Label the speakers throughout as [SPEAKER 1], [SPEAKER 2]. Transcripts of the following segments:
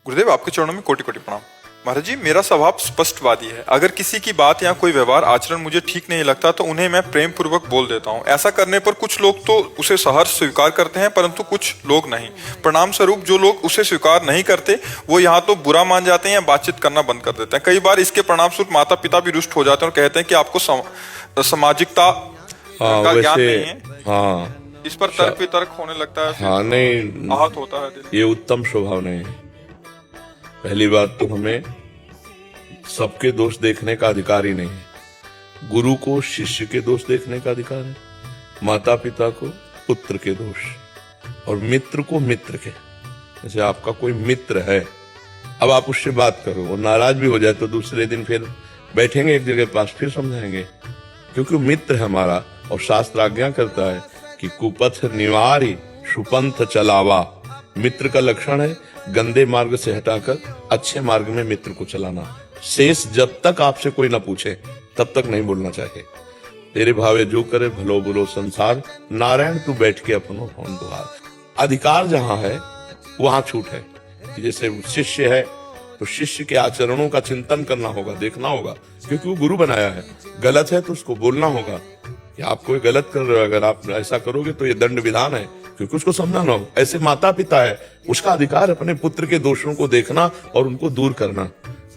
[SPEAKER 1] गुरुदेव, आपके चरणों में कोटि कोटि प्रणाम। महाराज जी, मेरा स्वभाव स्पष्टवादी है। अगर किसी की बात या कोई व्यवहार आचरण मुझे ठीक नहीं लगता तो उन्हें मैं प्रेम पूर्वक बोल देता हूँ। ऐसा करने पर कुछ लोग तो उसे सहर्ष स्वीकार करते हैं, परंतु कुछ लोग नहीं। परिणाम स्वरूप जो लोग उसे स्वीकार नहीं करते वो यहाँ तो बुरा मान जाते हैं या बातचीत करना बंद कर देते हैं। कई बार इसके परिणाम स्वरूप माता पिता भी रुष्ट हो जाते हैं और कहते हैं कि आपको सामाजिकता का ज्ञान नहीं है।
[SPEAKER 2] हाँ,
[SPEAKER 1] इस पर तर्क वितर्क होने लगता है।
[SPEAKER 2] हाँ, नहीं,
[SPEAKER 1] आहत होता है दिल।
[SPEAKER 2] ये उत्तम स्वभाव नहीं है। पहली बात तो हमें सबके दोष देखने का अधिकार ही नहीं है। गुरु को शिष्य के दोष देखने का अधिकार है, माता पिता को पुत्र के दोष, और मित्र को मित्र के। जैसे आपका कोई मित्र है, अब आप उससे बात करो, वो नाराज भी हो जाए तो दूसरे दिन फिर बैठेंगे एक जगह पास, फिर समझाएंगे, क्योंकि वो मित्र है हमारा। और शास्त्र आज्ञा करता है कि कुपथ निवारी सुपंथ चलावा। मित्र का लक्षण है गंदे मार्ग से हटाकर अच्छे मार्ग में मित्र को चलाना। शेष जब तक आपसे कोई ना पूछे तब तक नहीं बोलना चाहिए। तेरे भावे जो करे भलो बुरो संसार, नारायण तू बैठ के अपनो कौन दुआर। अधिकार जहां है वहां छूट है। जैसे शिष्य है तो शिष्य के आचरणों का चिंतन करना होगा, देखना होगा, क्योंकि वो गुरु बनाया है। गलत है तो उसको बोलना होगा कि आप कोई गलत कर रहे हो, अगर आप ऐसा करोगे तो ये दंड विधान है, क्योंकि उसको समझाना हो। ऐसे माता पिता है, उसका अधिकार अपने पुत्र के दोषों को देखना और उनको दूर करना।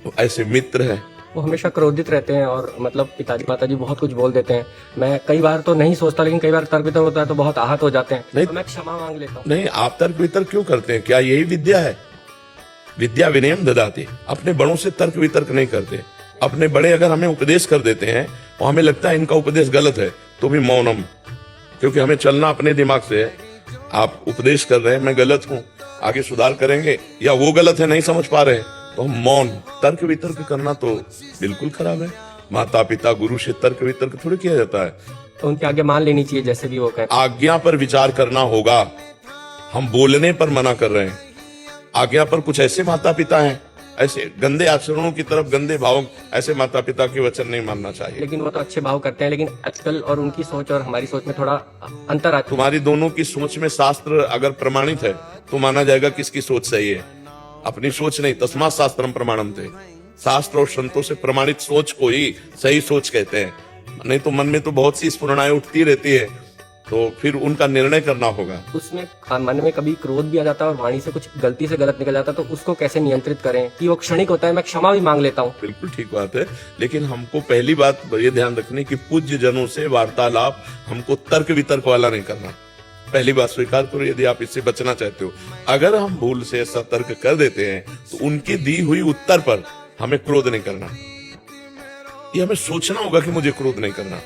[SPEAKER 2] तो ऐसे मित्र है,
[SPEAKER 3] वो हमेशा क्रोधित रहते हैं और मतलब पिताजी माताजी बहुत कुछ बोल देते हैं। मैं कई बार तो नहीं सोचता, लेकिन कई बार तर्क वितर्क होता है तो बहुत आहत हो जाते हैं।
[SPEAKER 2] नहीं,
[SPEAKER 3] तो मैं क्षमा मांग लेता हूँ।
[SPEAKER 2] नहीं, आप तर्क वितर्क क्यों करते हैं? क्या यही विद्या है? विद्या विनयम ददाति। अपने बड़ों से तर्क वितर्क नहीं करते। अपने बड़े अगर हमें उपदेश कर देते हैं और हमें लगता है इनका उपदेश गलत है तो भी मौनम, क्योंकि हमें चलना अपने दिमाग से है। आप उपदेश कर रहे हैं, मैं गलत हूं, आगे सुधार करेंगे, या वो गलत है नहीं समझ पा रहे तो हम मौन। तर्क वितर्क करना तो बिल्कुल खराब है। माता पिता गुरु से तर्क वितर्क थोड़ी किया जाता है।
[SPEAKER 3] तो उनकी आज्ञा मान लेनी चाहिए, जैसे भी वो कहें।
[SPEAKER 2] आज्ञा पर विचार करना होगा। हम बोलने पर मना कर रहे हैं। आज्ञा पर कुछ ऐसे माता पिता हैं, ऐसे गंदे आचरणों की तरफ, गंदे भावों, ऐसे माता पिता के वचन नहीं मानना चाहिए।
[SPEAKER 3] लेकिन वो तो अच्छे भाव करते हैं, लेकिन आजकल और उनकी सोच और हमारी सोच में थोड़ा अंतर आता है।
[SPEAKER 2] तुम्हारी दोनों की सोच में शास्त्र अगर प्रमाणित है तो माना जाएगा किसकी सोच सही है। अपनी सोच नहीं, तस्मात् शास्त्रम प्रमाणम थे। शास्त्र और संतों से प्रमाणित सोच को ही सही सोच कहते हैं। नहीं तो मन में तो बहुत सी स्फुरणाएं उठती रहती है, तो फिर उनका निर्णय करना होगा।
[SPEAKER 3] उसमें मन में कभी क्रोध भी आ जाता है और वाणी से कुछ गलती से गलत निकल जाता है, तो उसको कैसे नियंत्रित करें कि वो क्षणिक होता है। मैं क्षमा भी मांग लेता हूँ।
[SPEAKER 2] बिल्कुल ठीक बात है, लेकिन हमको पहली बात ये ध्यान रखनी कि पूज्य जनों से वार्तालाप हमको तर्क वितर्क वाला नहीं करना। पहली बात स्वीकार करो, यदि आप इससे बचना चाहते हो। अगर हम भूल से ऐसा तर्क कर देते हैं तो उनकी दी हुई उत्तर पर हमें क्रोध नहीं करना। ये हमें सोचना होगा कि मुझे क्रोध नहीं करना।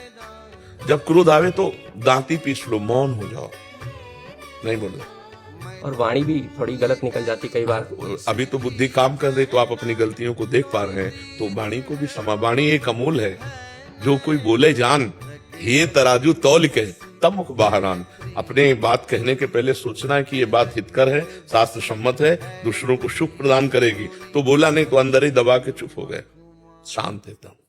[SPEAKER 2] जब क्रोध आवे तो दांती पीस लो, मौन हो जाओ, नहीं बोलो।
[SPEAKER 3] और वाणी भी थोड़ी गलत निकल जाती कई बार।
[SPEAKER 2] अभी तो बुद्धि काम कर रही तो आप अपनी गलतियों को देख पा रहे हैं, तो वाणी को भी समा। वाणी एक अमूल है, जो कोई बोले जान, हे तराजू तौल के तब मुख बाहरान। अपने बात कहने के पहले सोचना है कि ये बात हितकर है, शास्त्र सम्मत है, दूसरों को सुख प्रदान करेगी। तो बोला नहीं तो अंदर ही दबा के चुप हो गए। शांत एकदम।